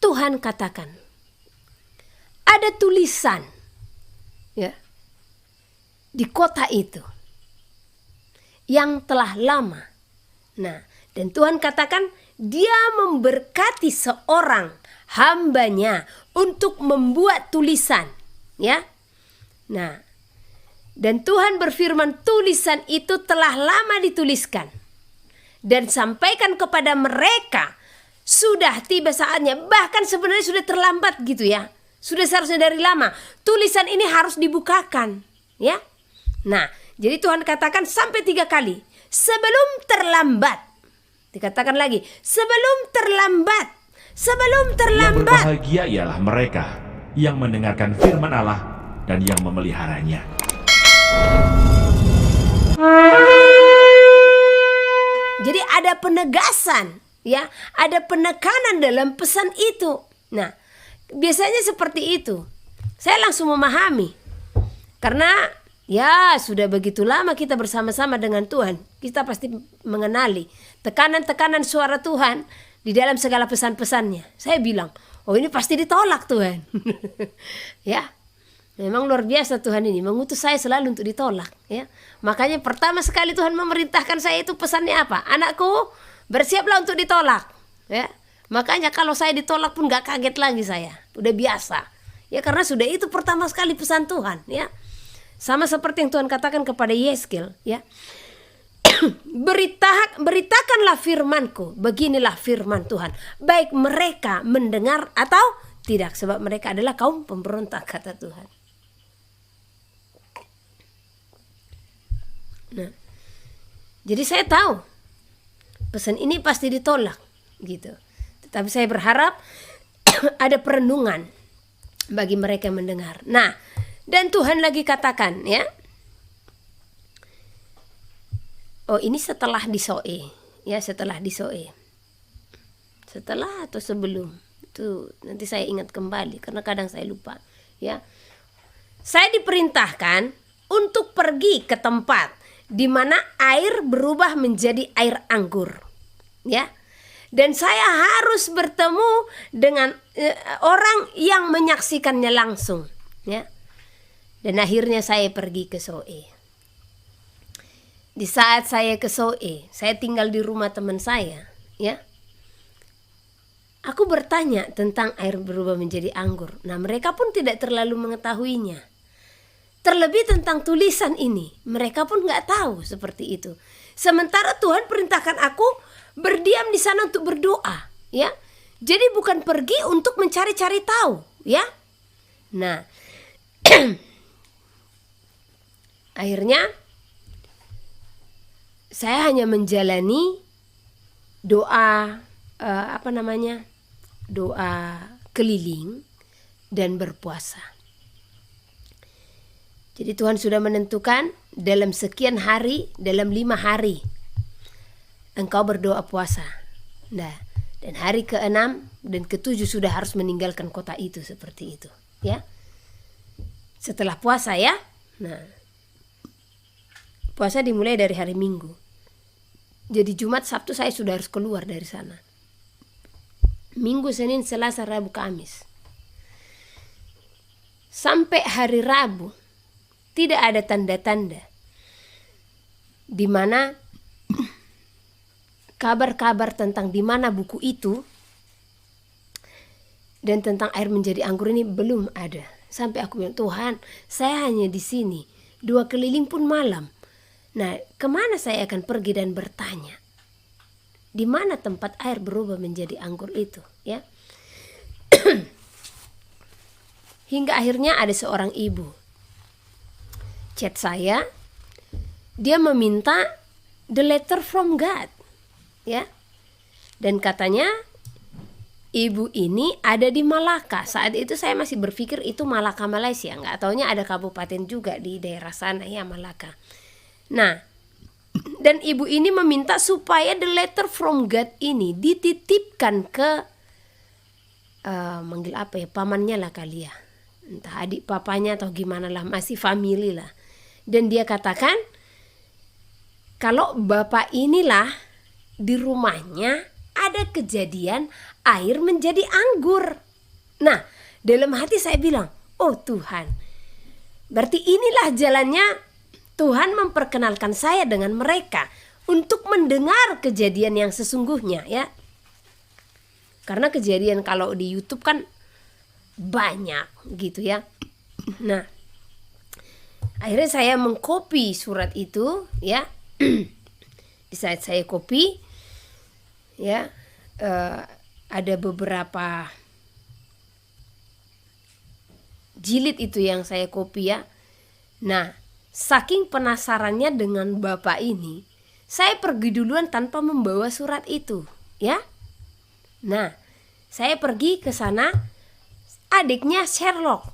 Tuhan katakan, ada tulisan ya di kota itu yang telah lama. Nah, dan Tuhan katakan dia memberkati seorang hambanya untuk membuat tulisan, ya. Nah, dan Tuhan berfirman, tulisan itu telah lama dituliskan dan sampaikan kepada mereka, sudah tiba saatnya. Bahkan sebenarnya sudah terlambat gitu ya. Sudah seharusnya dari lama. Tulisan ini harus dibukakan, ya. Nah, jadi Tuhan katakan sampai 3 kali. Sebelum terlambat. Dikatakan lagi, sebelum terlambat. Sebelum terlambat. Yang berbahagia ialah mereka yang mendengarkan firman Allah dan yang memeliharanya. Jadi ada penegasan, ya, ada penekanan dalam pesan itu. Nah, biasanya seperti itu. Saya langsung memahami. Karena ya sudah begitu lama kita bersama-sama dengan Tuhan. Kita pasti mengenali tekanan-tekanan suara Tuhan di dalam segala pesan-pesannya. Saya bilang, oh ini pasti ditolak Tuhan. Ya, memang luar biasa Tuhan ini mengutus saya selalu untuk ditolak. Ya, makanya pertama sekali Tuhan memerintahkan saya itu pesannya apa? Anakku, bersiaplah untuk ditolak. Ya, makanya kalau saya ditolak pun gak kaget lagi saya. Udah biasa. Ya, karena sudah itu pertama sekali pesan Tuhan. Ya, sama seperti yang Tuhan katakan kepada Yeskel. Ya, beritakanlah firmanku. Beginilah firman Tuhan. Baik mereka mendengar atau tidak. Sebab mereka adalah kaum pemberontak, kata Tuhan. Nah, jadi saya tahu pesan ini pasti ditolak gitu. Tetapi saya berharap ada perenungan bagi mereka yang mendengar. Nah, dan Tuhan lagi katakan, ya. Oh, ini setelah disoe, ya, setelah disoe. Setelah atau sebelum? Itu nanti saya ingat kembali karena kadang saya lupa, ya. Saya diperintahkan untuk pergi ke tempat di mana air berubah menjadi air anggur, ya. Dan saya harus bertemu dengan orang yang menyaksikannya langsung, ya. Dan akhirnya saya pergi ke Soe. Di saat saya ke Soe, saya tinggal di rumah teman saya, ya. Aku bertanya tentang air berubah menjadi anggur. Nah, mereka pun tidak terlalu mengetahuinya. Terlebih tentang tulisan ini, mereka pun nggak tahu seperti itu. Sementara Tuhan perintahkan aku berdiam di sana untuk berdoa, ya. Jadi bukan pergi untuk mencari-cari tahu, ya. Nah, akhirnya saya hanya menjalani doa doa keliling dan berpuasa. Jadi Tuhan sudah menentukan dalam sekian hari, dalam 5 hari engkau berdoa puasa. Nah, dan hari ke-6 dan ke-7 sudah harus meninggalkan kota itu, seperti itu, ya. Setelah puasa, ya. Nah, puasa dimulai dari hari Minggu. Jadi Jumat, Sabtu saya sudah harus keluar dari sana. Minggu, Senin, Selasa, Rabu, Kamis. Sampai hari Rabu tidak ada tanda-tanda di mana kabar-kabar tentang di mana buku itu dan tentang air menjadi anggur ini belum ada. Sampai aku bilang, Tuhan, saya hanya di sini 2 keliling pun malam. Nah, kemana saya akan pergi dan bertanya? Di mana tempat air berubah menjadi anggur itu, ya? Hingga akhirnya ada seorang ibu chat saya, dia meminta the letter from God, ya. Dan katanya ibu ini ada di Malaka. Saat itu saya masih berpikir itu Malaka, Malaysia. Nggak taunya ada kabupaten juga di daerah sana, ya, Malaka. Nah, dan ibu ini meminta supaya the letter from God ini dititipkan ke manggil apa ya, pamannya lah kali ya, entah adik papanya atau gimana lah, masih family lah. Dan dia katakan kalau bapak inilah di rumahnya ada kejadian air menjadi anggur. Nah, dalam hati saya bilang, oh Tuhan, berarti inilah jalannya Tuhan memperkenalkan saya dengan mereka untuk mendengar kejadian yang sesungguhnya ya. Karena kejadian kalau di YouTube kan banyak gitu ya. Nah, akhirnya saya mengcopy surat itu ya. Di saat saya copy ya, ada beberapa jilid itu yang saya copy ya. Nah, saking penasarannya dengan bapak ini, saya pergi duluan tanpa membawa surat itu ya. Nah, saya pergi ke sana, adiknya Sherlock.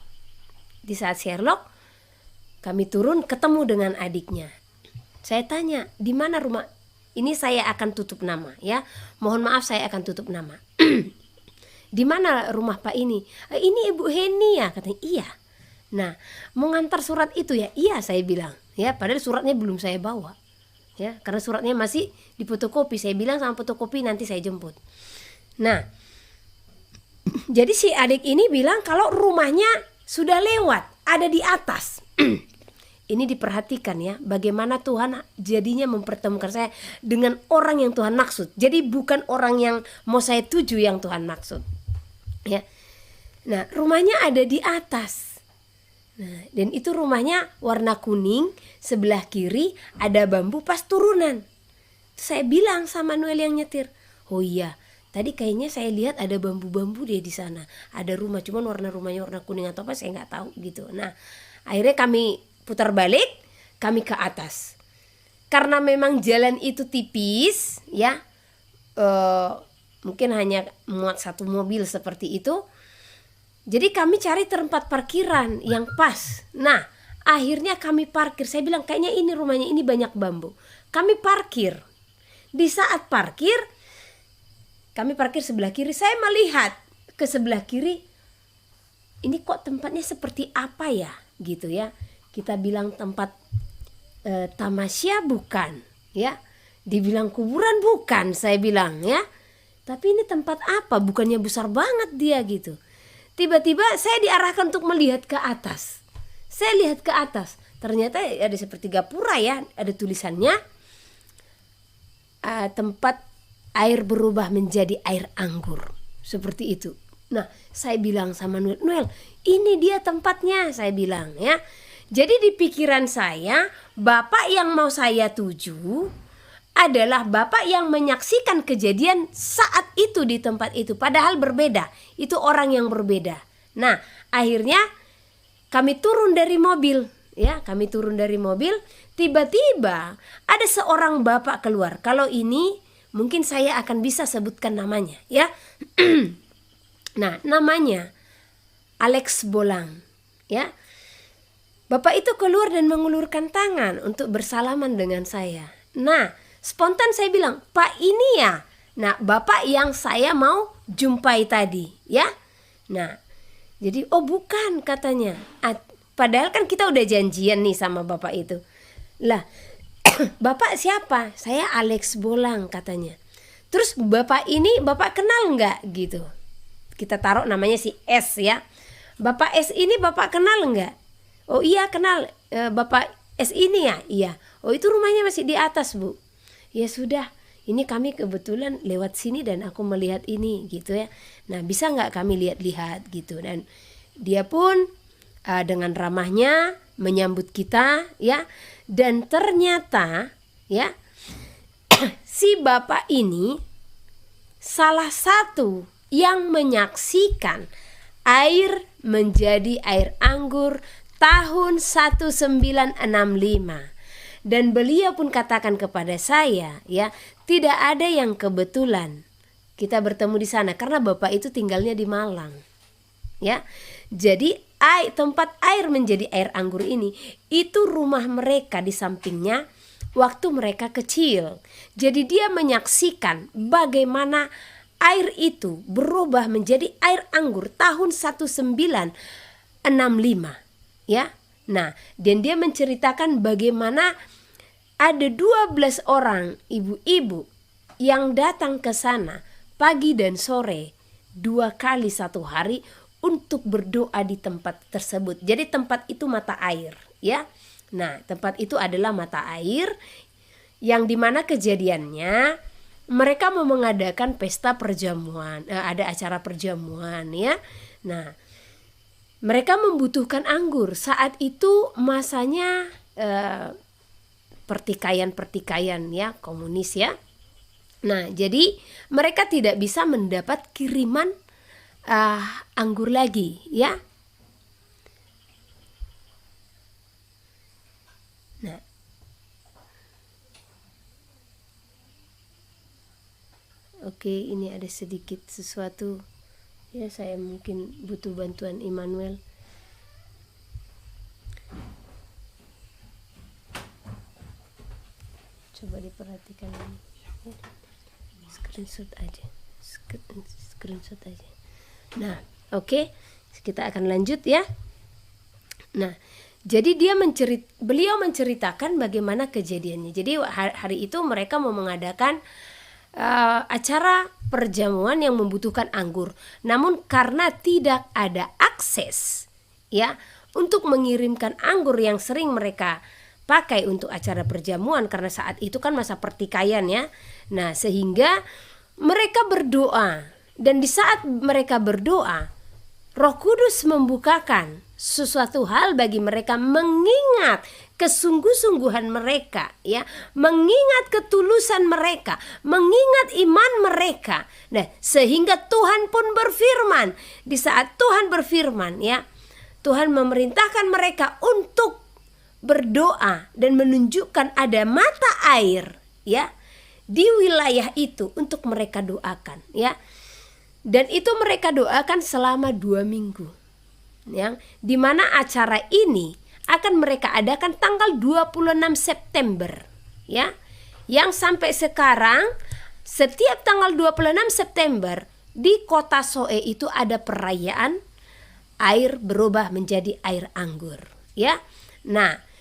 Di saat Sherlock, kami turun ketemu dengan adiknya. Saya tanya, di mana rumah? Ini saya akan tutup nama ya. Mohon maaf saya akan tutup nama. Di mana rumah Pak ini? Ini Ibu Heni ya, katanya. Iya. Nah, mau ngantar surat itu ya? Iya, saya bilang. Ya, padahal suratnya belum saya bawa. Ya, karena suratnya masih di fotokopi. Saya bilang sama fotokopi nanti saya jemput. Nah, jadi si adik ini bilang kalau rumahnya sudah lewat, ada di atas. Ini diperhatikan ya, bagaimana Tuhan jadinya mempertemukan saya dengan orang yang Tuhan maksud. Jadi bukan orang yang mau saya tuju yang Tuhan maksud. Ya. Nah, rumahnya ada di atas. Nah, dan itu rumahnya warna kuning, sebelah kiri ada bambu pas turunan. Saya bilang sama Noel yang nyetir, "Oh iya, tadi kayaknya saya lihat ada bambu-bambu dia di sana. Ada rumah, cuman warna rumahnya warna kuning atau apa saya nggak tahu gitu." Nah, akhirnya kami putar balik, kami ke atas. Karena memang jalan itu tipis, ya, mungkin hanya muat satu mobil seperti itu. Jadi kami cari tempat parkiran yang pas. Nah, akhirnya kami parkir. Saya bilang kayaknya ini rumahnya, ini banyak bambu. Kami parkir. Di saat parkir, kami parkir sebelah kiri. Saya melihat ke sebelah kiri. Ini kok tempatnya seperti apa ya, gitu ya. Kita bilang tempat tamasya bukan, ya. Dibilang kuburan bukan, saya bilang ya. Tapi ini tempat apa? Bukannya besar banget dia gitu. Tiba-tiba saya diarahkan untuk melihat ke atas. Saya lihat ke atas. Ternyata ada seperti gapura ya, ada tulisannya tempat air berubah menjadi air anggur. Seperti itu. Nah, saya bilang sama Noel, ini dia tempatnya, saya bilang ya. Jadi di pikiran saya, bapak yang mau saya tuju adalah bapak yang menyaksikan kejadian saat itu di tempat itu. Padahal berbeda, itu orang yang berbeda. Nah, akhirnya kami turun dari mobil. Ya, kami turun dari mobil. Tiba-tiba ada seorang bapak keluar. Kalau ini mungkin saya akan bisa sebutkan namanya. Ya, nah namanya Alex Bolang. Ya. Bapak itu keluar dan mengulurkan tangan untuk bersalaman dengan saya. Nah, spontan saya bilang, "Pak ini ya?" Nah, bapak yang saya mau jumpai tadi, ya. Nah, jadi oh bukan katanya. Padahal kan kita udah janjian nih sama bapak itu. Lah, bapak siapa? Saya Alex Bolang katanya. Terus bapak ini bapak kenal nggak gitu? Kita taruh namanya si S ya. Bapak S ini bapak kenal nggak? Oh iya kenal, Bapak S ini ya? Iya. Oh itu rumahnya masih di atas Bu. Ya sudah, ini kami kebetulan lewat sini dan aku melihat ini gitu ya. Nah bisa nggak kami lihat-lihat gitu. Dan dia pun dengan ramahnya menyambut kita ya. Dan ternyata ya si bapak ini salah satu yang menyaksikan air menjadi air anggur tahun 1965. Dan beliau pun katakan kepada saya ya, tidak ada yang kebetulan kita bertemu di sana karena bapak itu tinggalnya di Malang. Ya. Jadi tempat air menjadi air anggur ini itu rumah mereka di sampingnya waktu mereka kecil. Jadi dia menyaksikan bagaimana air itu berubah menjadi air anggur tahun 1965. Ya. Nah, dan dia menceritakan bagaimana ada 12 orang ibu-ibu yang datang ke sana pagi dan sore 2 kali 1 hari untuk berdoa di tempat tersebut. Jadi tempat itu mata air, ya. Nah, tempat itu adalah mata air yang dimana kejadiannya mereka mau mengadakan pesta perjamuan, ada acara perjamuan, ya. Nah, mereka membutuhkan anggur. Saat itu masanya pertikaian ya, komunis, ya. Nah, jadi mereka tidak bisa mendapat kiriman anggur lagi, ya. Nah, oke, ini ada sedikit sesuatu, ya, saya mungkin butuh bantuan Immanuel. Coba diperhatikan ini, ya. Screenshot aja. Nah, oke, kita akan lanjut, ya. Nah, jadi beliau menceritakan bagaimana kejadiannya. Jadi hari itu mereka mau mengadakan acara perjamuan yang membutuhkan anggur. Namun karena tidak ada akses, ya, untuk mengirimkan anggur yang sering mereka pakai untuk acara perjamuan, karena saat itu kan masa pertikaian, ya. Nah, sehingga mereka berdoa, dan di saat mereka berdoa, Roh Kudus membukakan sesuatu hal bagi mereka, mengingat kesungguh-sungguhan mereka, ya, mengingat ketulusan mereka, mengingat iman mereka. Nah, sehingga Tuhan pun berfirman. Di saat Tuhan berfirman, ya, Tuhan memerintahkan mereka untuk berdoa dan menunjukkan ada mata air, ya, di wilayah itu untuk mereka doakan, ya. Dan itu mereka doakan selama 2 minggu, yang dimana acara ini akan mereka adakan tanggal 26 September, ya. Yang sampai sekarang setiap tanggal 26 September di kota Soe itu ada perayaan air berubah menjadi air anggur, ya. Nah,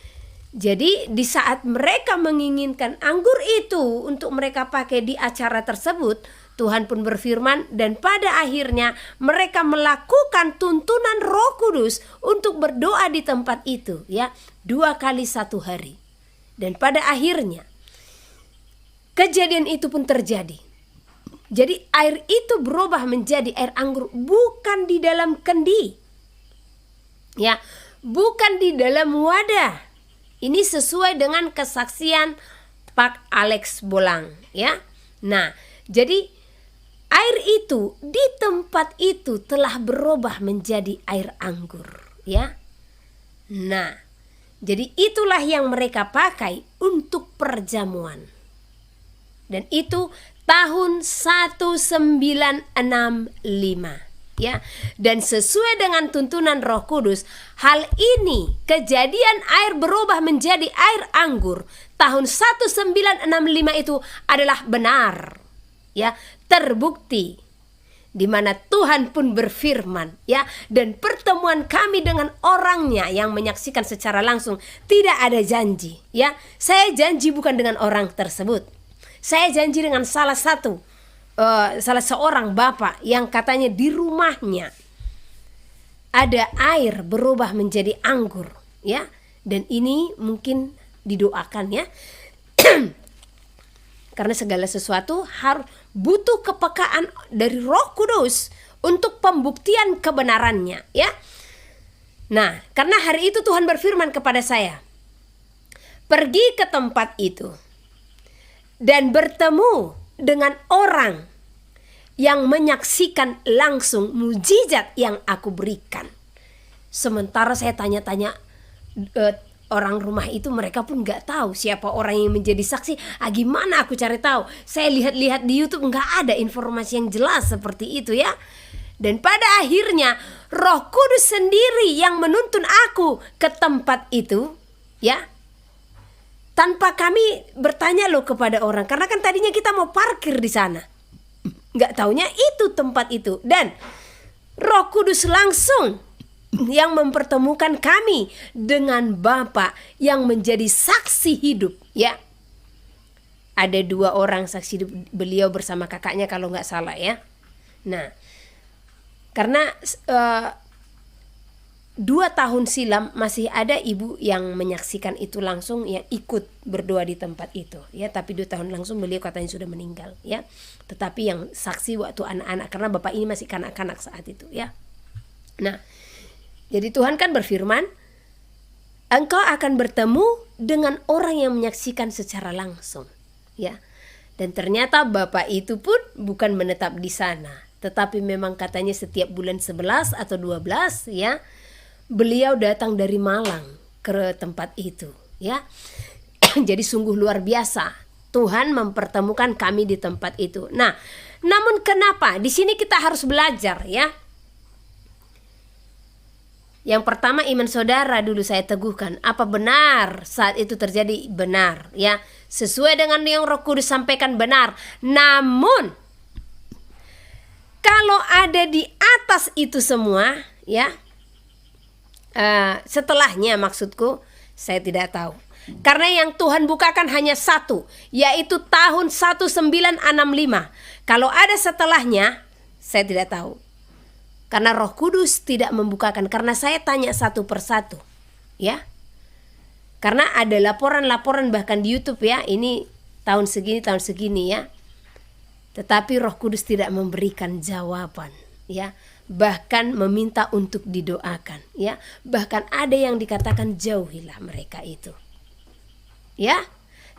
jadi di saat mereka menginginkan anggur itu untuk mereka pakai di acara tersebut, Tuhan pun berfirman, dan pada akhirnya mereka melakukan tuntunan Roh Kudus untuk berdoa di tempat itu, ya, 2 kali 1 hari. Dan pada akhirnya kejadian itu pun terjadi. Jadi air itu berubah menjadi air anggur, bukan di dalam kendi, ya, bukan di dalam wadah. Ini sesuai dengan kesaksian Pak Alex Bolang, ya. Nah, jadi air itu di tempat itu telah berubah menjadi air anggur, ya. Nah, jadi itulah yang mereka pakai untuk perjamuan. Dan itu tahun 1965. Ya, dan sesuai dengan tuntunan Roh Kudus, hal ini, kejadian air berubah menjadi air anggur tahun 1965 itu adalah benar, ya, terbukti, di mana Tuhan pun berfirman, ya, dan pertemuan kami dengan orangnya yang menyaksikan secara langsung, tidak ada janji, ya. Saya janji bukan dengan orang tersebut, saya janji dengan salah seorang bapak yang katanya di rumahnya ada air berubah menjadi anggur, ya. Dan ini mungkin didoakan, ya. Karena segala sesuatu harus butuh kepekaan dari Roh Kudus untuk pembuktian kebenarannya, ya. Nah, karena hari itu Tuhan berfirman kepada saya, pergi ke tempat itu dan bertemu dengan orang yang menyaksikan langsung mujizat yang aku berikan. Sementara saya tanya-tanya orang rumah itu, mereka pun nggak tahu siapa orang yang menjadi saksi. Gimana aku cari tahu? Saya lihat-lihat di YouTube, nggak ada informasi yang jelas seperti itu, ya. Dan pada akhirnya Roh Kudus sendiri yang menuntun aku ke tempat itu, ya. Tanpa kami bertanya loh kepada orang, karena kan tadinya kita mau parkir di sana. Nggak taunya itu tempat itu. Dan Roh Kudus langsung yang mempertemukan kami dengan Bapa yang menjadi saksi hidup, ya. Ada 2 orang saksi hidup, beliau bersama kakaknya kalau nggak salah, ya. Nah, Karena 2 tahun silam masih ada ibu yang menyaksikan itu langsung, yang ikut berdoa di tempat itu ya, tapi 2 tahun langsung beliau katanya sudah meninggal ya. Tetapi yang saksi waktu anak-anak, karena bapak ini masih kanak-kanak saat itu ya. Nah, jadi Tuhan kan berfirman, engkau akan bertemu dengan orang yang menyaksikan secara langsung ya. Dan ternyata bapak itu pun bukan menetap di sana, tetapi memang katanya setiap bulan 11 atau 12 ya, beliau datang dari Malang ke tempat itu ya. Jadi sungguh luar biasa Tuhan mempertemukan kami di tempat itu. Nah, namun kenapa di sini kita harus belajar ya. Yang pertama, iman saudara dulu saya teguhkan. Apa benar saat itu terjadi? Benar ya, sesuai dengan yang Roh Kudus sampaikan, benar. Namun kalau ada di atas itu semua ya, setelahnya maksudku, saya tidak tahu. Karena yang Tuhan bukakan hanya satu, yaitu tahun 1965. Kalau ada setelahnya, saya tidak tahu. Karena Roh Kudus tidak membukakan. Karena saya tanya satu persatu ya. Karena ada laporan-laporan bahkan di YouTube ya, ini tahun segini ya. Tetapi Roh Kudus tidak memberikan jawaban ya. Bahkan meminta untuk didoakan ya. Bahkan ada yang dikatakan jauhilah mereka itu ya.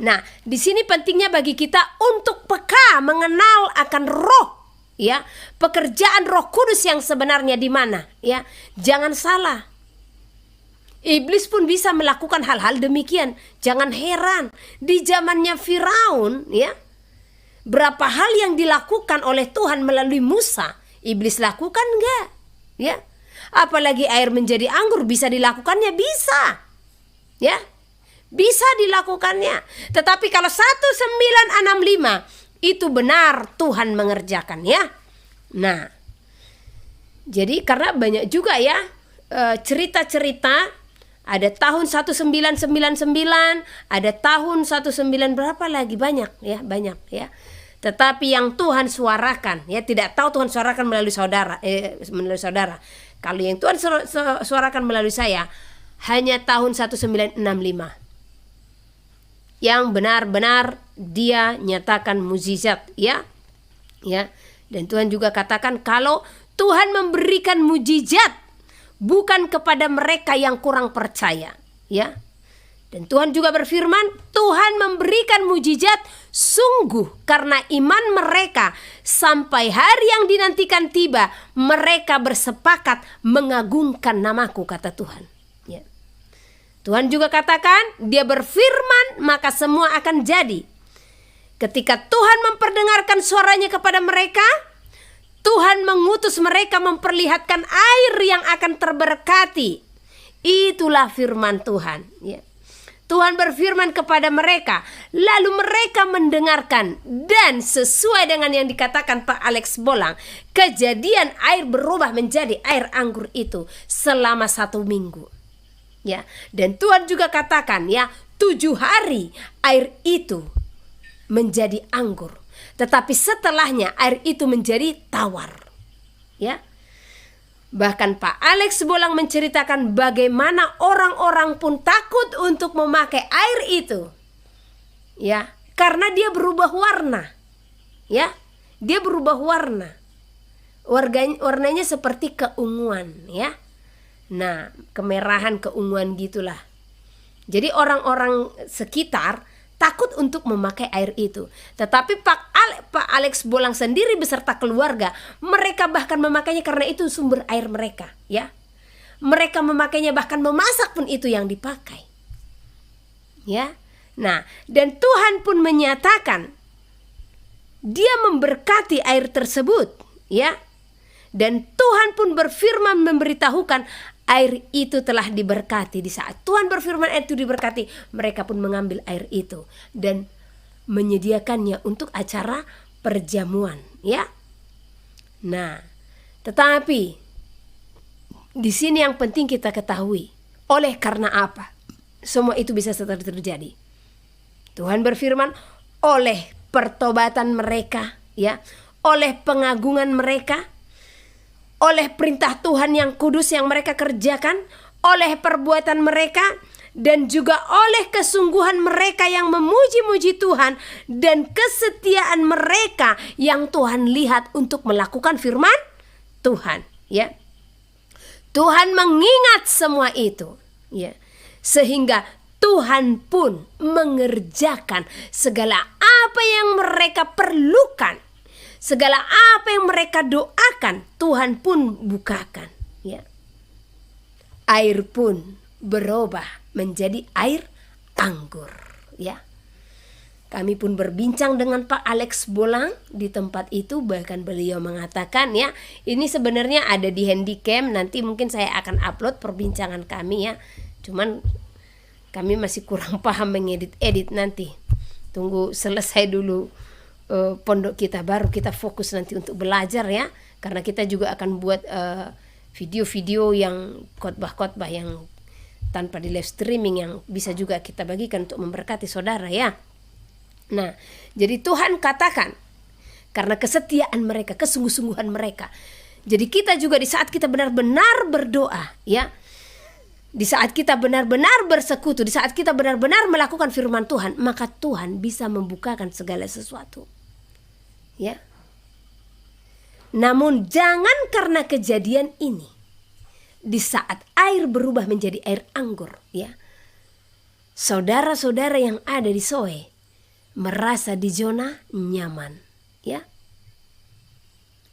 Nah, di sini pentingnya bagi kita untuk peka mengenal akan roh ya, pekerjaan Roh Kudus yang sebenarnya di mana ya. Jangan salah, iblis pun bisa melakukan hal-hal demikian. Jangan heran di zamannya Firaun ya, berapa hal yang dilakukan oleh Tuhan melalui Musa, iblis lakukan enggak ya. Apalagi air menjadi anggur, bisa dilakukannya, bisa ya, bisa dilakukannya. Tetapi kalau 1965 itu benar Tuhan mengerjakan ya. Nah, jadi karena banyak juga ya cerita-cerita, ada tahun 1999, ada tahun 19 berapa lagi, banyak ya. Tetapi yang Tuhan suarakan ya, tidak tahu Tuhan suarakan melalui saudara, Kalau yang Tuhan suarakan melalui saya hanya tahun 1965. Yang benar-benar dia nyatakan mukjizat ya. Dan Tuhan juga katakan kalau Tuhan memberikan mukjizat bukan kepada mereka yang kurang percaya ya. Dan Tuhan juga berfirman, Tuhan memberikan mukjizat sungguh karena iman mereka sampai hari yang dinantikan tiba, mereka bersepakat mengagungkan namaku, kata Tuhan. Tuhan juga katakan, dia berfirman maka semua akan jadi. Ketika Tuhan memperdengarkan suaranya kepada mereka, Tuhan mengutus mereka memperlihatkan air yang akan terberkati. Itulah firman Tuhan ya. Tuhan berfirman kepada mereka, lalu mereka mendengarkan, dan sesuai dengan yang dikatakan Pak Alex Bolang, kejadian air berubah menjadi air anggur itu selama 1 minggu. Ya, dan Tuhan juga katakan ya, 7 hari air itu menjadi anggur, tetapi setelahnya air itu menjadi tawar. Ya, bahkan Pak Alex Bolang menceritakan bagaimana orang-orang pun takut untuk memakai air itu. Ya, karena dia berubah warna. Ya, dia berubah warna. Warnanya seperti keunguan ya. Nah, kemerahan, keunguan gitulah. Jadi orang-orang sekitar takut untuk memakai air itu. Tetapi Pak Alex Bolang sendiri beserta keluarga, mereka bahkan memakainya karena itu sumber air mereka ya. Mereka memakainya, bahkan memasak pun itu yang dipakai. Ya. Nah, dan Tuhan pun menyatakan dia memberkati air tersebut ya. Dan Tuhan pun berfirman memberitahukan air itu telah diberkati. Di saat Tuhan berfirman air itu diberkati, mereka pun mengambil air itu dan menyediakannya untuk acara perjamuan ya. Nah, tetapi di sini yang penting kita ketahui, oleh karena apa semua itu bisa terjadi? Tuhan berfirman, oleh pertobatan mereka ya, oleh pengagungan mereka, oleh perintah Tuhan yang kudus yang mereka kerjakan, oleh perbuatan mereka, dan juga oleh kesungguhan mereka yang memuji-muji Tuhan dan kesetiaan mereka yang Tuhan lihat untuk melakukan firman Tuhan, ya. Tuhan mengingat semua itu, ya. Sehingga Tuhan pun mengerjakan segala apa yang mereka perlukan, segala apa yang mereka doakan, Tuhan pun bukakan, ya. Air pun berubah menjadi air anggur, ya. Kami pun berbincang dengan Pak Alex Bolang di tempat itu, bahkan beliau mengatakan, ya, ini sebenarnya ada di Handycam, nanti mungkin saya akan upload perbincangan kami, ya. Cuman kami masih kurang paham mengedit-edit nanti. Tunggu selesai dulu pondok kita, baru kita fokus nanti untuk belajar, ya. Karena kita juga akan buat video-video yang khotbah-khotbah yang tanpa di live streaming yang bisa juga kita bagikan untuk memberkati saudara, ya. Nah, jadi Tuhan katakan karena kesetiaan mereka, kesungguh-sungguhan mereka. Jadi kita juga di saat kita benar-benar berdoa, ya. Di saat kita benar-benar bersekutu, di saat kita benar-benar melakukan firman Tuhan, maka Tuhan bisa membukakan segala sesuatu, ya. Namun jangan karena kejadian ini, di saat air berubah menjadi air anggur, ya, saudara-saudara yang ada di Soe merasa di zona nyaman, ya.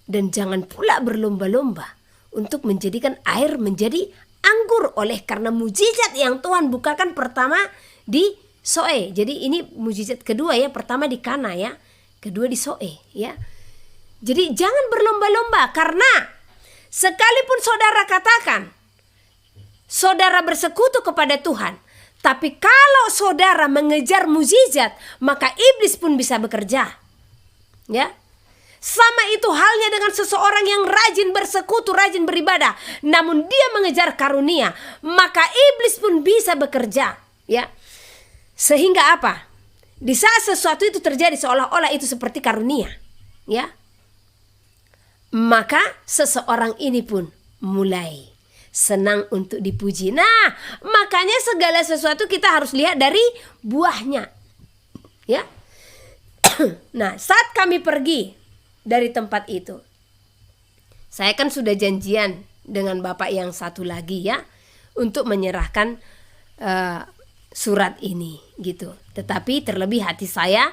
Dan jangan pula berlomba-lomba untuk menjadikan air menjadi anggur oleh karena mujizat yang Tuhan bukakan pertama di Soe. Jadi ini mujizat kedua, ya. Pertama di Kana, ya. Kedua di Soe, ya. Jadi jangan berlomba-lomba, karena sekalipun saudara katakan saudara bersekutu kepada Tuhan, tapi kalau saudara mengejar mujizat, maka iblis pun bisa bekerja, ya. Sama itu halnya dengan seseorang yang rajin bersekutu, rajin beribadah, namun dia mengejar karunia, maka iblis pun bisa bekerja, ya. Sehingga apa? Di saat sesuatu itu terjadi seolah-olah itu seperti karunia, ya. Maka seseorang ini pun mulai senang untuk dipuji. Nah, makanya segala sesuatu kita harus lihat dari buahnya, ya. Nah, saat kami pergi dari tempat itu, saya kan sudah janjian dengan bapak yang satu lagi, ya, untuk menyerahkan surat ini, gitu. Tetapi terlebih hati saya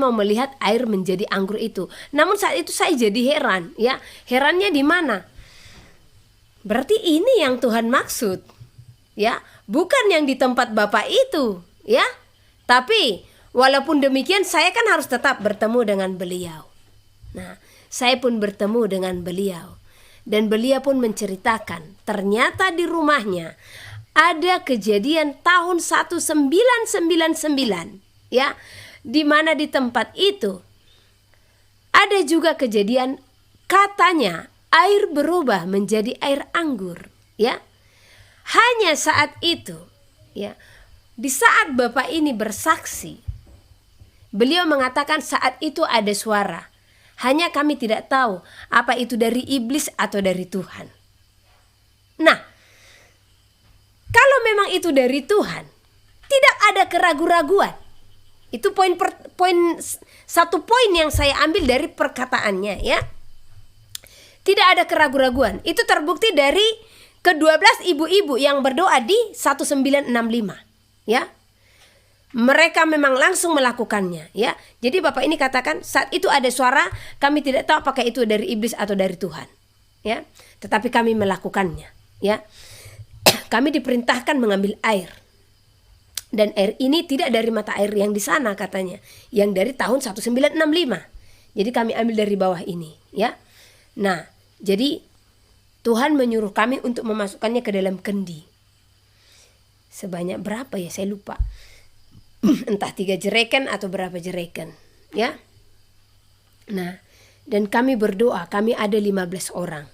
mau melihat air menjadi anggur itu. Namun saat itu saya jadi heran, ya. Herannya di mana? Berarti ini yang Tuhan maksud, ya, bukan yang di tempat bapak itu, ya. Tapi walaupun demikian saya kan harus tetap bertemu dengan beliau. Nah, saya pun bertemu dengan beliau, dan beliau pun menceritakan ternyata di rumahnya ada kejadian tahun 1999, ya, di mana di tempat itu ada juga kejadian katanya air berubah menjadi air anggur, ya. Hanya saat itu, ya, di saat bapak ini bersaksi, beliau mengatakan saat itu ada suara. Hanya kami tidak tahu apa itu dari iblis atau dari Tuhan. Nah, kalau memang itu dari Tuhan, tidak ada keraguan-raguan. Itu satu poin yang saya ambil dari perkataannya, ya. Tidak ada keraguan-raguan. Itu terbukti dari ke-12 ibu-ibu yang berdoa di 1965, ya. Mereka memang langsung melakukannya, ya. Jadi bapak ini katakan saat itu ada suara, kami tidak tahu apakah itu dari iblis atau dari Tuhan, ya. Tetapi kami melakukannya, ya. Kami diperintahkan mengambil air, dan air ini tidak dari mata air yang di sana katanya, yang dari tahun 1965. Jadi kami ambil dari bawah ini, ya. Nah, jadi Tuhan menyuruh kami untuk memasukkannya ke dalam kendi. Sebanyak berapa ya, saya lupa. Entah 3 jerigen atau berapa jerigen, ya. Nah, dan kami berdoa, kami ada 15 orang.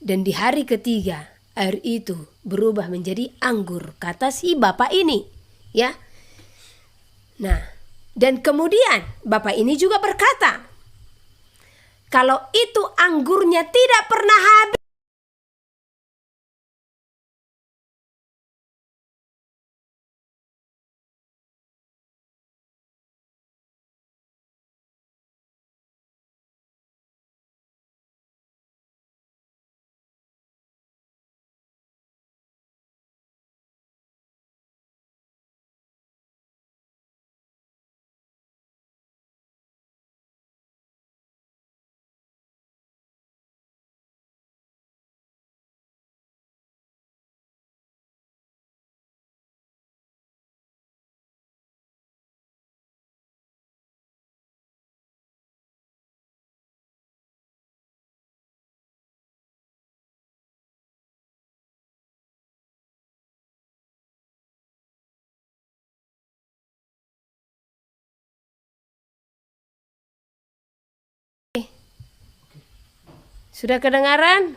Dan di hari ketiga air itu berubah menjadi anggur, kata si bapak ini, ya. Nah, dan kemudian bapak ini juga berkata, kalau itu anggurnya tidak pernah habis. Sudah kedengaran?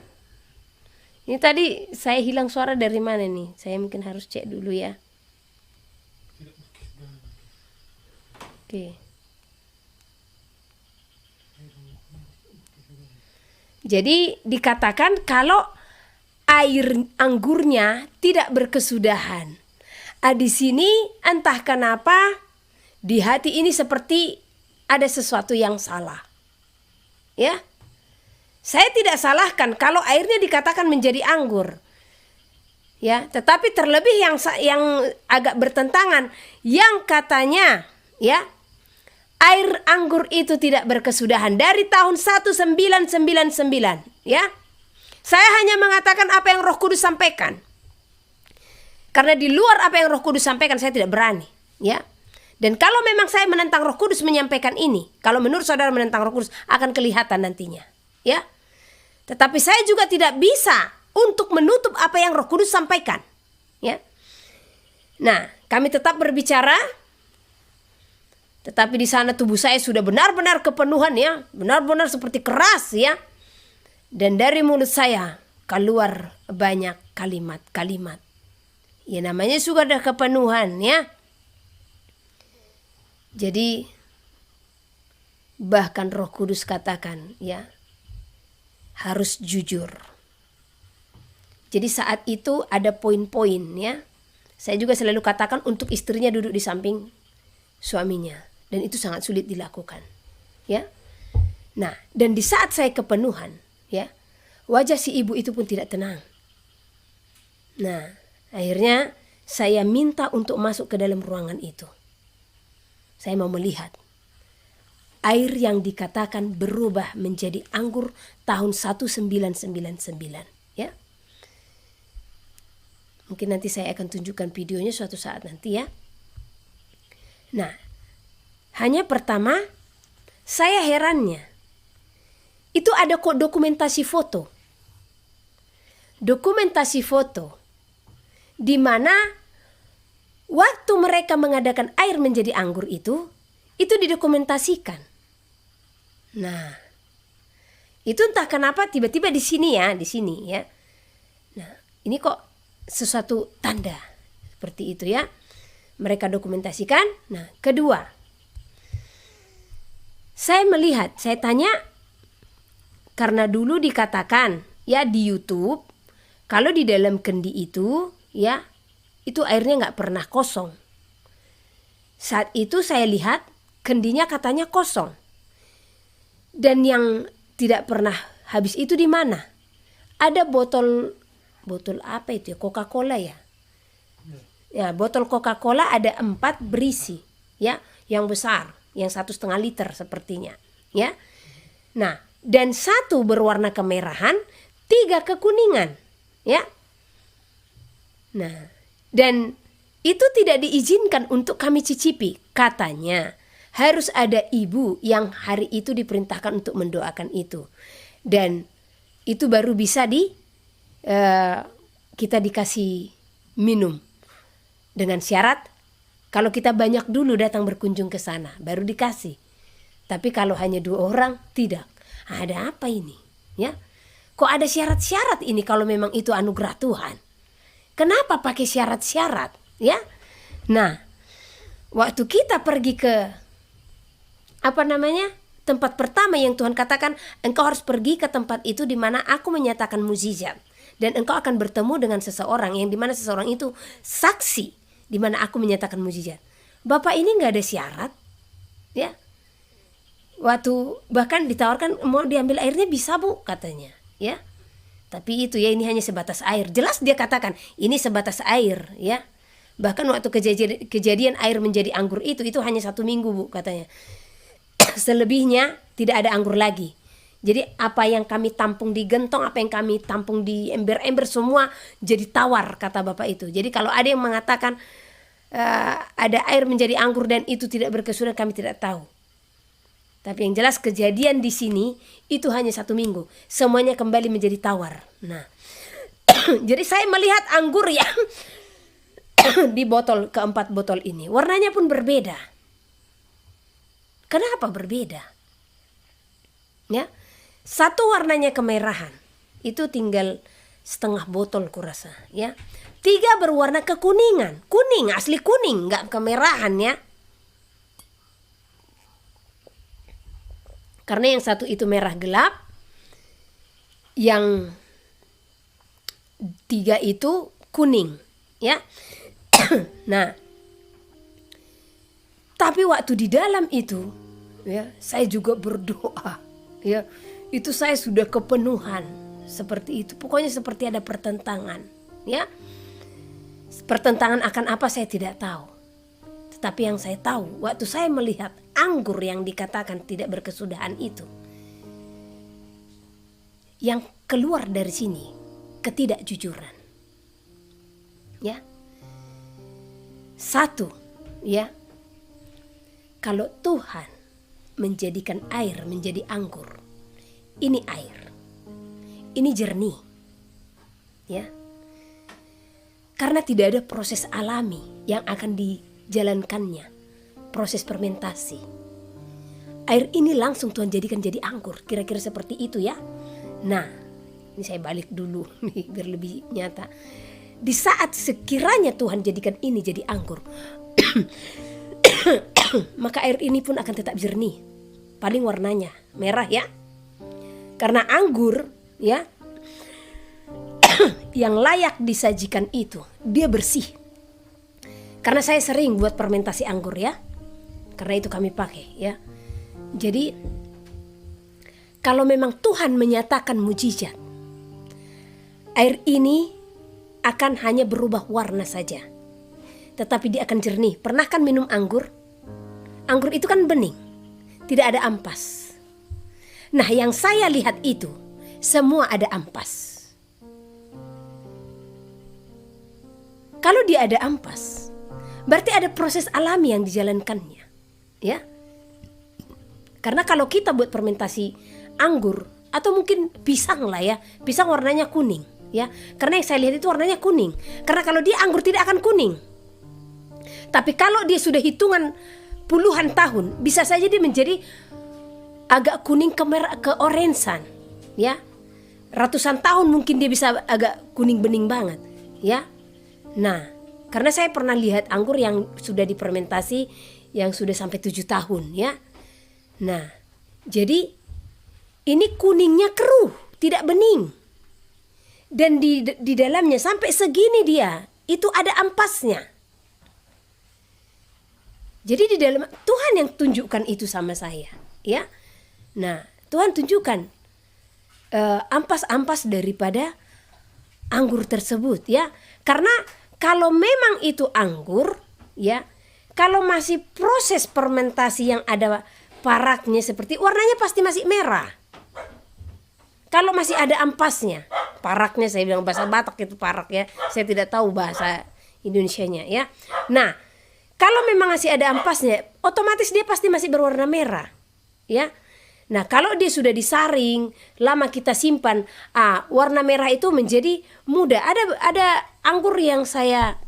Ini tadi saya hilang suara dari mana nih? Saya mungkin harus cek dulu ya. Oke. Jadi dikatakan kalau air anggurnya tidak berkesudahan. Di sini entah kenapa di hati ini seperti ada sesuatu yang salah. Ya. Saya tidak salahkan kalau airnya dikatakan menjadi anggur. Ya, tetapi terlebih yang agak bertentangan yang katanya ya air anggur itu tidak berkesudahan dari tahun 1999 ya. Saya hanya mengatakan apa yang Roh Kudus sampaikan. Karena di luar apa yang Roh Kudus sampaikan saya tidak berani, ya. Dan kalau memang saya menentang Roh Kudus menyampaikan ini, kalau menurut saudara menentang Roh Kudus akan kelihatan nantinya, ya. Tetapi saya juga tidak bisa untuk menutup apa yang Roh Kudus sampaikan, ya. Nah, kami tetap berbicara, tetapi di sana tubuh saya sudah benar-benar kepenuhan, ya, benar-benar seperti keras, ya. Dan dari mulut saya keluar banyak kalimat-kalimat. Ya namanya sudah ada kepenuhan, ya. Jadi bahkan Roh Kudus katakan, ya, harus jujur. Jadi saat itu ada poin-poin, ya. Saya juga selalu katakan untuk istrinya duduk di samping suaminya, dan itu sangat sulit dilakukan, ya. Nah, dan di saat saya kepenuhan, ya, wajah si ibu itu pun tidak tenang. Nah, akhirnya saya minta untuk masuk ke dalam ruangan itu. Saya mau melihat air yang dikatakan berubah menjadi anggur tahun 1999, ya. Mungkin nanti saya akan tunjukkan videonya suatu saat nanti, ya. Nah, hanya pertama saya herannya itu ada kok dokumentasi foto. Dokumentasi foto di mana waktu mereka mengadakan air menjadi anggur itu didokumentasikan. Nah, itu entah kenapa tiba-tiba di sini, ya. Nah, ini kok sesuatu tanda seperti itu, ya. Mereka dokumentasikan. Nah, kedua, saya melihat, saya tanya, karena dulu dikatakan, ya, di YouTube, kalau di dalam kendi itu, ya, itu airnya nggak pernah kosong. Saat itu saya lihat kendinya katanya kosong. Dan yang tidak pernah habis itu di mana? Ada botol apa itu ya? Coca-Cola, ya. Ya, botol Coca-Cola ada 4 berisi, ya, yang besar, yang 1,5 liter sepertinya, ya. Nah, dan 1 berwarna kemerahan, 3 kekuningan, ya. Nah, dan itu tidak diizinkan untuk kami cicipi. Katanya harus ada ibu yang hari itu diperintahkan untuk mendoakan itu. Dan itu baru bisa kita dikasih minum. Dengan syarat kalau kita banyak dulu datang berkunjung ke sana baru dikasih. Tapi kalau hanya 2 orang tidak. Ada apa ini? Ya. Kok ada syarat-syarat ini kalau memang itu anugerah Tuhan? Kenapa pakai syarat-syarat, ya? Nah, waktu kita pergi ke tempat pertama yang Tuhan katakan, engkau harus pergi ke tempat itu di mana aku menyatakan mukjizat, dan engkau akan bertemu dengan seseorang yang di mana seseorang itu saksi di mana aku menyatakan mukjizat. Bapak ini nggak ada syarat, ya. Waktu bahkan ditawarkan mau diambil airnya bisa, Bu, katanya, ya. Tapi itu, ya, ini hanya sebatas air. Jelas dia katakan ini sebatas air, ya. Bahkan waktu kejadian air menjadi anggur itu hanya 1 minggu, Bu, katanya. Selebihnya tidak ada anggur lagi. Jadi apa yang kami tampung di gentong, apa yang kami tampung di ember-ember semua jadi tawar, kata Bapak itu. Jadi kalau ada yang mengatakan ada air menjadi anggur dan itu tidak berkesudahan, kami tidak tahu. Tapi yang jelas kejadian di sini itu hanya 1 minggu. Semuanya kembali menjadi tawar. Nah, jadi saya melihat anggur yang di botol, keempat botol ini, warnanya pun berbeda. Kenapa berbeda? Ya, Satu warnanya kemerahan, itu tinggal setengah botol kurasa ya. 3 berwarna kekuningan, kuning, asli kuning, nggak kemerahan ya. Karena yang satu itu merah gelap, yang 3 itu kuning ya. Nah, tapi waktu di dalam itu ya, saya juga berdoa ya. Itu saya sudah kepenuhan seperti itu. Pokoknya seperti ada pertentangan ya. Pertentangan akan apa saya tidak tahu. Tetapi yang saya tahu, waktu saya melihat anggur yang dikatakan tidak berkesudahan itu, yang keluar dari sini ketidakjujuran. Ya. Satu, ya. Kalau Tuhan menjadikan air menjadi anggur, ini air. Ini jernih. Ya. Karena tidak ada proses alami yang akan dijalankannya, proses fermentasi. Air ini langsung Tuhan jadikan jadi anggur, kira-kira seperti itu ya. Nah, ini saya balik dulu nih biar lebih nyata. Di saat sekiranya Tuhan jadikan ini jadi anggur, maka air ini pun akan tetap jernih. Paling warnanya merah ya. Karena anggur ya, yang layak disajikan itu dia bersih. Karena saya sering buat fermentasi anggur ya. Karena itu kami pakai ya. Jadi kalau memang Tuhan menyatakan mujizat, air ini akan hanya berubah warna saja, tetapi dia akan jernih. Pernah kan minum anggur? Anggur itu kan bening, tidak ada ampas. Nah, yang saya lihat itu semua ada ampas. Kalau dia ada ampas, berarti ada proses alami yang dijalankannya, ya. Karena kalau kita buat fermentasi anggur atau mungkin pisang lah ya, pisang warnanya kuning, ya. Karena yang saya lihat itu warnanya kuning. Karena kalau dia anggur tidak akan kuning. Tapi kalau dia sudah hitungan puluhan tahun, bisa saja dia menjadi agak kuning keorensan, ya. Ratusan tahun mungkin dia bisa agak kuning bening banget, ya. Nah, karena saya pernah lihat anggur yang sudah difermentasi yang sudah sampai 7 tahun ya. Nah, jadi ini kuningnya keruh, tidak bening. Dan di dalamnya sampai segini dia, itu ada ampasnya. Jadi di dalam Tuhan yang tunjukkan itu sama saya, ya. Nah, Tuhan tunjukkan ampas-ampas daripada anggur tersebut ya. Karena kalau memang itu anggur ya, kalau masih proses fermentasi yang ada paraknya seperti warnanya pasti masih merah. Kalau masih ada ampasnya, paraknya saya bilang bahasa Batak itu parak ya. Saya tidak tahu bahasa Indonesianya ya. Nah, kalau memang masih ada ampasnya, otomatis dia pasti masih berwarna merah. Ya. Nah, kalau dia sudah disaring, lama kita simpan, warna merah itu menjadi muda. Ada anggur yang saya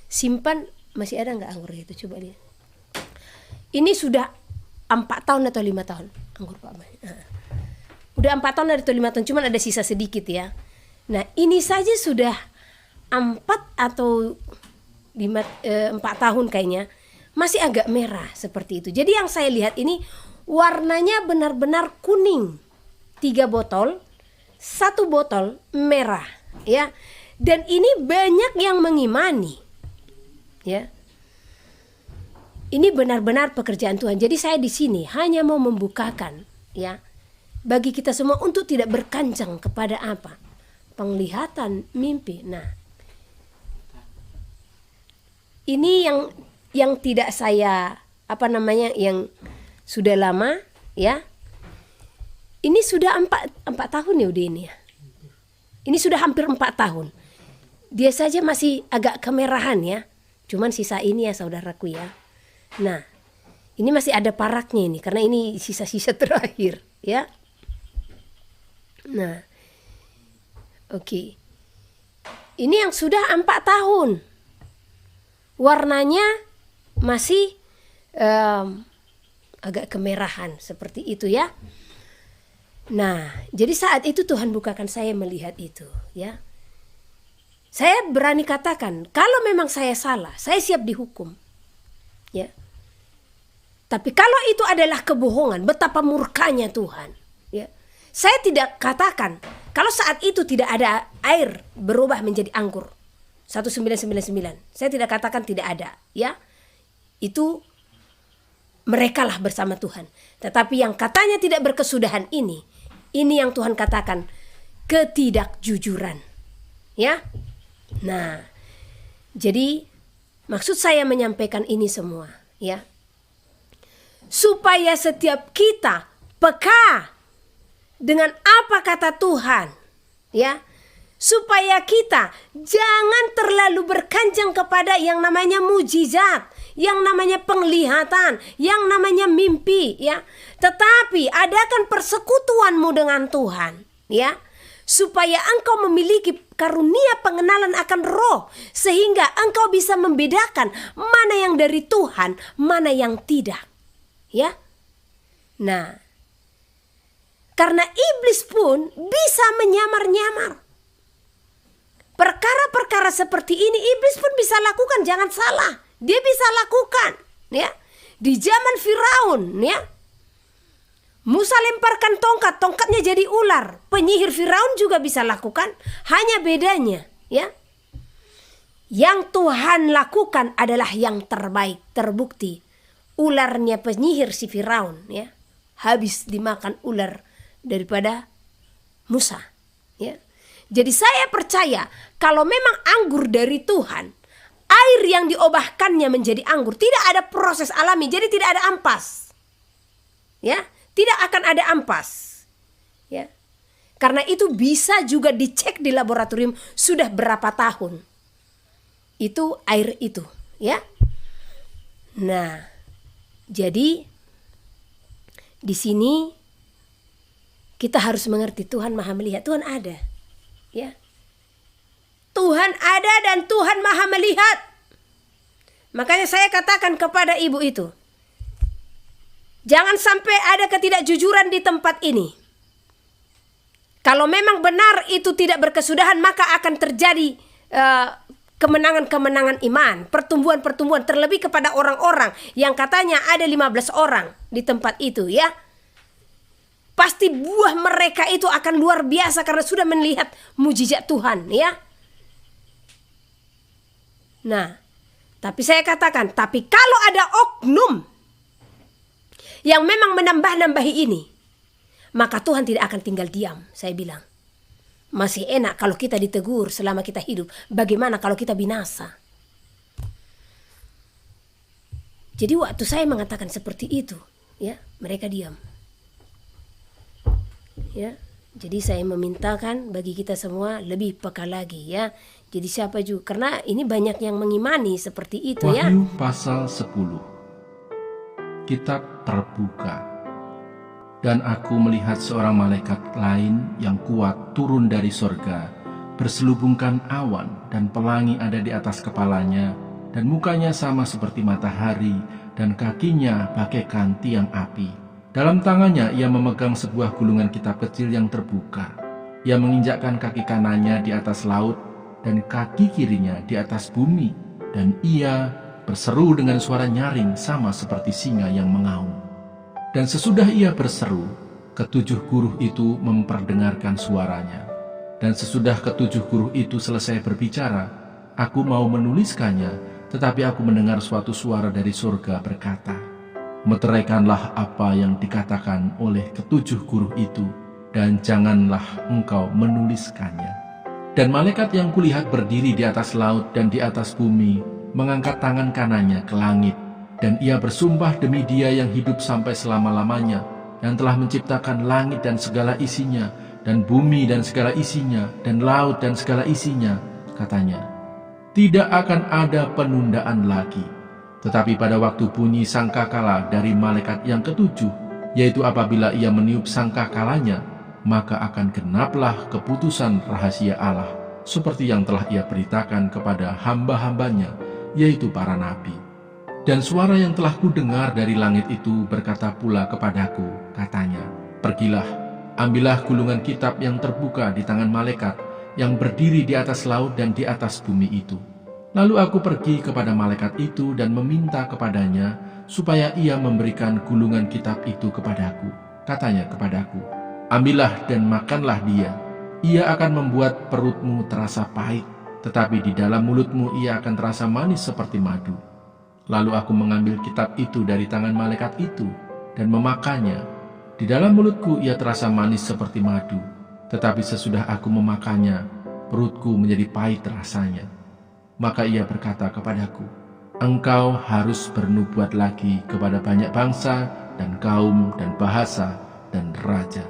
simpan, masih ada nggak anggur itu? Coba lihat. Ini sudah 4 tahun atau 5 tahun anggur Pak Mai. Udah 4 tahun atau 5 tahun, cuman ada sisa sedikit ya. Nah, ini saja sudah 4 atau 4 tahun kayaknya, masih agak merah seperti itu. Jadi yang saya lihat ini warnanya benar-benar kuning. 3 botol, 1 botol merah, ya. Dan ini banyak yang mengimani, ya. Ini benar-benar pekerjaan Tuhan. Jadi saya di sini hanya mau membukakan, ya, bagi kita semua untuk tidak berkanjang kepada apa? Penglihatan mimpi. Nah, ini yang tidak saya yang sudah lama ya. Ini sudah 4 tahun ya udah ini ya. Ini sudah hampir 4 tahun. Dia saja masih agak kemerahan ya. Cuman sisa ini ya saudaraku ya. Nah, ini masih ada paraknya ini karena ini sisa-sisa terakhir ya. Nah, oke. Ini yang sudah 4 tahun. Warnanya masih agak kemerahan seperti itu ya. Nah, jadi saat itu Tuhan bukakan saya melihat itu, ya. Saya berani katakan, kalau memang saya salah, saya siap dihukum. Ya. Tapi kalau itu adalah kebohongan, betapa murkanya Tuhan. Ya. Saya tidak katakan, kalau saat itu tidak ada air berubah menjadi anggur. 1999. Saya tidak katakan tidak ada, ya. Itu merekalah bersama Tuhan. Tetapi yang katanya tidak berkesudahan ini yang Tuhan katakan ketidakjujuran. Ya. Nah, jadi maksud saya menyampaikan ini semua, ya, supaya setiap kita peka dengan apa kata Tuhan, ya, supaya kita jangan terlalu berkanjeng kepada yang namanya mujizat, yang namanya penglihatan, yang namanya mimpi, ya, tetapi adakan persekutuanmu dengan Tuhan, ya, supaya engkau memiliki karunia pengenalan akan roh, sehingga engkau bisa membedakan mana yang dari Tuhan, mana yang tidak. Ya. Nah, karena iblis pun bisa menyamar-nyamar. Perkara-perkara seperti ini iblis pun bisa lakukan, jangan salah. Dia bisa lakukan, ya. Di zaman Firaun, ya. Musa lemparkan tongkat, tongkatnya jadi ular. Penyihir Firaun juga bisa lakukan, hanya bedanya, ya, yang Tuhan lakukan adalah yang terbaik. Terbukti ularnya penyihir si Firaun, ya, habis dimakan ular daripada Musa, ya. Jadi saya percaya kalau memang anggur dari Tuhan, air yang diubahkannya menjadi anggur, tidak ada proses alami, jadi tidak ada ampas, ya. Tidak akan ada ampas, ya. Karena itu bisa juga dicek di laboratorium sudah berapa tahun itu air itu, ya. Nah, jadi di sini kita harus mengerti Tuhan Maha melihat, Tuhan ada, ya. Tuhan ada dan Tuhan Maha melihat. Makanya saya katakan kepada ibu itu, jangan sampai ada ketidakjujuran di tempat ini. Kalau memang benar itu tidak berkesudahan, maka akan terjadi kemenangan-kemenangan iman, pertumbuhan-pertumbuhan, terlebih kepada orang-orang yang katanya ada 15 orang di tempat itu, ya. Pasti buah mereka itu akan luar biasa karena sudah melihat mujizat Tuhan, ya. Nah, tapi saya katakan, tapi kalau ada oknum yang memang menambah-nambahi ini, maka Tuhan tidak akan tinggal diam. Saya bilang, masih enak kalau kita ditegur selama kita hidup. Bagaimana kalau kita binasa? Jadi waktu saya mengatakan seperti itu, ya, mereka diam. Ya, jadi saya memintakan bagi kita semua lebih peka lagi, ya. Jadi siapa juga, karena ini banyak yang mengimani seperti itu, ya. Wahyu pasal 10. Kitab terbuka, dan aku melihat seorang malaikat lain yang kuat turun dari sorga, berselubungkan awan, dan pelangi ada di atas kepalanya, dan mukanya sama seperti matahari, dan kakinya bagaikan tiang api. Dalam tangannya ia memegang sebuah gulungan kitab kecil yang terbuka. Ia menginjakkan kaki kanannya di atas laut, dan kaki kirinya di atas bumi, dan ia berseru dengan suara nyaring sama seperti singa yang mengaum. Dan sesudah ia berseru, ketujuh guru itu memperdengarkan suaranya. Dan sesudah ketujuh guru itu selesai berbicara, aku mau menuliskannya, tetapi aku mendengar suatu suara dari surga berkata, meteraikanlah apa yang dikatakan oleh ketujuh guru itu, dan janganlah engkau menuliskannya. Dan malaikat yang kulihat berdiri di atas laut dan di atas bumi, mengangkat tangan kanannya ke langit, dan ia bersumpah demi Dia yang hidup sampai selama-lamanya, yang telah menciptakan langit dan segala isinya, dan bumi dan segala isinya, dan laut dan segala isinya, katanya, tidak akan ada penundaan lagi. Tetapi pada waktu bunyi sangkakala dari malaikat yang ketujuh, yaitu apabila ia meniup sangkakalanya, maka akan genaplah keputusan rahasia Allah, seperti yang telah ia beritakan kepada hamba-hambanya, yaitu para nabi. Dan suara yang telah kudengar dari langit itu berkata pula kepadaku, katanya, pergilah, ambillah gulungan kitab yang terbuka di tangan malaikat yang berdiri di atas laut dan di atas bumi itu. Lalu aku pergi kepada malaikat itu dan meminta kepadanya supaya ia memberikan gulungan kitab itu kepadaku. Katanya kepadaku, ambillah dan makanlah dia. Ia akan membuat perutmu terasa pahit, tetapi di dalam mulutmu ia akan terasa manis seperti madu. Lalu aku mengambil kitab itu dari tangan malaikat itu dan memakannya. Di dalam mulutku ia terasa manis seperti madu, tetapi sesudah aku memakannya, perutku menjadi pahit rasanya. Maka ia berkata kepadaku, engkau harus bernubuat lagi kepada banyak bangsa dan kaum dan bahasa dan raja.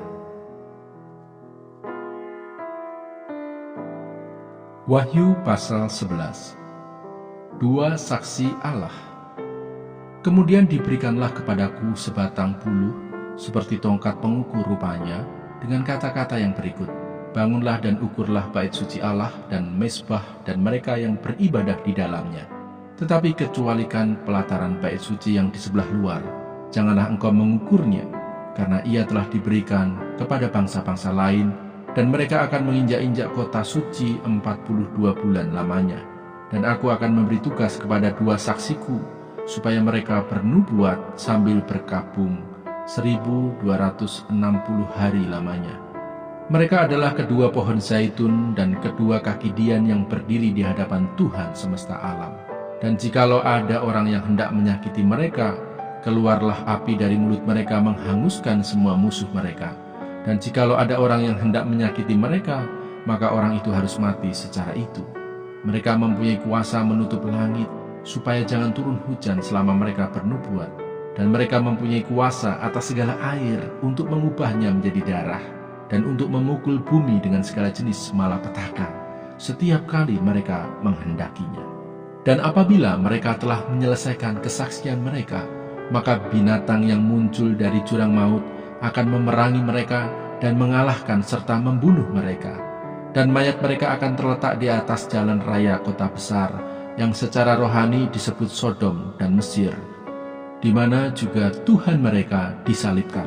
Wahyu pasal 11. Dua saksi Allah. Kemudian diberikanlah kepadaku sebatang buluh seperti tongkat pengukur rupanya, dengan kata-kata yang berikut, bangunlah dan ukurlah bait suci Allah dan mezbah dan mereka yang beribadah di dalamnya. Tetapi kecualikan pelataran bait suci yang di sebelah luar, janganlah engkau mengukurnya, karena ia telah diberikan kepada bangsa-bangsa lain, dan mereka akan menginjak-injak kota suci 42 bulan lamanya. Dan aku akan memberi tugas kepada dua saksiku, supaya mereka bernubuat sambil berkabung 1260 hari lamanya. Mereka adalah kedua pohon zaitun dan kedua kaki dian yang berdiri di hadapan Tuhan semesta alam. Dan jikalau ada orang yang hendak menyakiti mereka, keluarlah api dari mulut mereka menghanguskan semua musuh mereka. Dan jikalau ada orang yang hendak menyakiti mereka, maka orang itu harus mati secara itu. Mereka mempunyai kuasa menutup langit, supaya jangan turun hujan selama mereka bernubuat. Dan mereka mempunyai kuasa atas segala air untuk mengubahnya menjadi darah, dan untuk memukul bumi dengan segala jenis malapetaka setiap kali mereka menghendakinya. Dan apabila mereka telah menyelesaikan kesaksian mereka, maka binatang yang muncul dari jurang maut akan memerangi mereka dan mengalahkan serta membunuh mereka. Dan mayat mereka akan terletak di atas jalan raya kota besar yang secara rohani disebut Sodom dan Mesir, di mana juga Tuhan mereka disalibkan.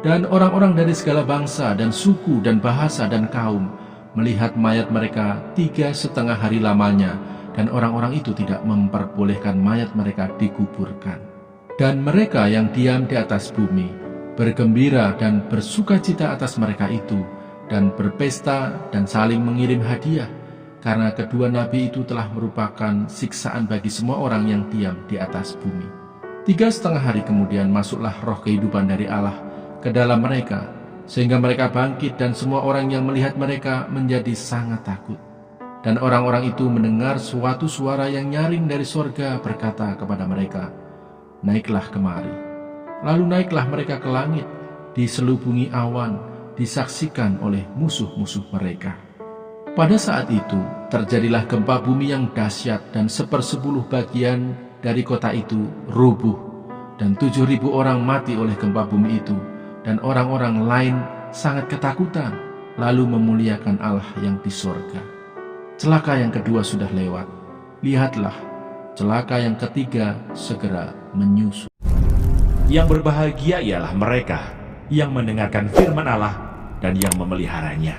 Dan orang-orang dari segala bangsa dan suku dan bahasa dan kaum melihat mayat mereka 3,5 hari lamanya, dan orang-orang itu tidak memperbolehkan mayat mereka dikuburkan. Dan mereka yang diam di atas bumi bergembira dan bersukacita atas mereka itu, dan berpesta dan saling mengirim hadiah, karena kedua nabi itu telah merupakan siksaan bagi semua orang yang diam di atas bumi. 3,5 hari kemudian masuklah roh kehidupan dari Allah ke dalam mereka, sehingga mereka bangkit, dan semua orang yang melihat mereka menjadi sangat takut. Dan orang-orang itu mendengar suatu suara yang nyaring dari sorga berkata kepada mereka, naiklah kemari. Lalu naiklah mereka ke langit, diselubungi awan, disaksikan oleh musuh-musuh mereka. Pada saat itu terjadilah gempa bumi yang dahsyat, dan 1/10 bagian dari kota itu rubuh, dan 7.000 orang mati oleh gempa bumi itu. Dan orang-orang lain sangat ketakutan, lalu memuliakan Allah yang di sorga. Celaka yang kedua sudah lewat. Lihatlah, celaka yang ketiga segera menyusul. Yang berbahagia ialah mereka yang mendengarkan firman Allah dan yang memeliharanya.